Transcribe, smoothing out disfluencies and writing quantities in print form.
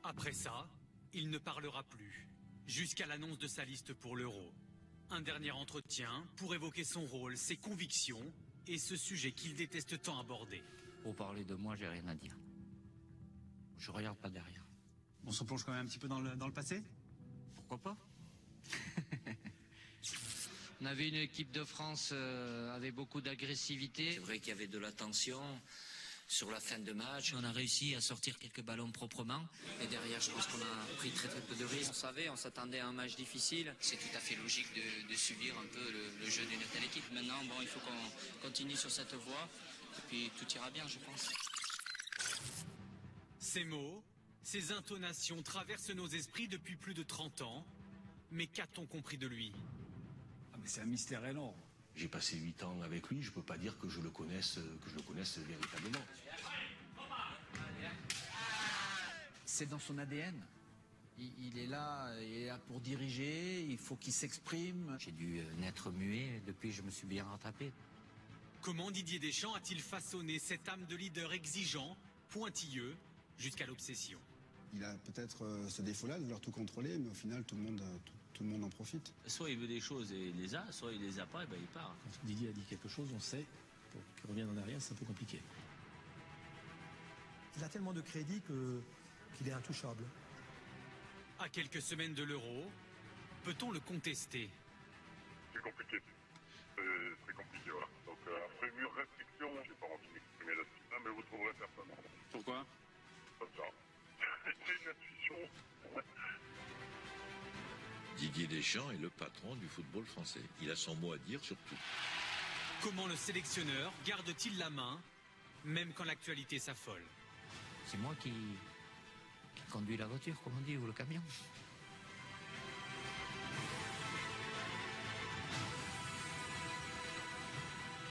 Après ça, il ne parlera plus, jusqu'à l'annonce de sa liste pour l'Euro. Un dernier entretien pour évoquer son rôle, ses convictions et ce sujet qu'il déteste tant aborder. Pour parler de moi, j'ai rien à dire. Je regarde pas derrière. On se plonge quand même un petit peu dans le passé? Pourquoi pas? On avait une équipe de France avec beaucoup d'agressivité. C'est vrai qu'il y avait de la tension sur la fin de match. On a réussi à sortir quelques ballons proprement. Et derrière, je pense qu'on a pris très peu de risques. On savait, on s'attendait à un match difficile. C'est tout à fait logique de subir un peu le jeu d'une telle équipe. Maintenant, bon, il faut qu'on continue sur cette voie. Et puis tout ira bien, je pense. Ces mots, ces intonations traversent nos esprits depuis plus de 30 ans. Mais qu'a-t-on compris de lui? Ah, mais c'est un mystère énorme. J'ai passé 8 ans avec lui, je peux pas dire que je le connaisse véritablement. C'est dans son ADN. Il est là pour diriger, il faut qu'il s'exprime. J'ai dû naître muet, depuis je me suis bien rattrapé. Comment Didier Deschamps a-t-il façonné cette âme de leader exigeant, pointilleux, jusqu'à l'obsession? Il a peut-être ce défaut-là de vouloir tout contrôler, mais au final, tout le monde en profite. Soit il veut des choses et il les a, soit il les a pas et ben il part. Quand Didier a dit quelque chose, on sait, pour qu'il revienne en arrière, c'est un peu compliqué. Il a tellement de crédit qu'il est intouchable. À quelques semaines de l'Euro, peut-on le contester? C'est compliqué. C'est compliqué, voilà. Donc, après mûre restriction, j'ai pas envie d'exprimer là-dessus, mais vous trouverez personne. Pourquoi? Comme ça. C'est une intuition. Didier Deschamps est le patron du football français. Il a son mot à dire sur tout. Comment le sélectionneur garde-t-il la main, même quand l'actualité s'affole? C'est moi qui conduis la voiture, comme on dit, ou le camion.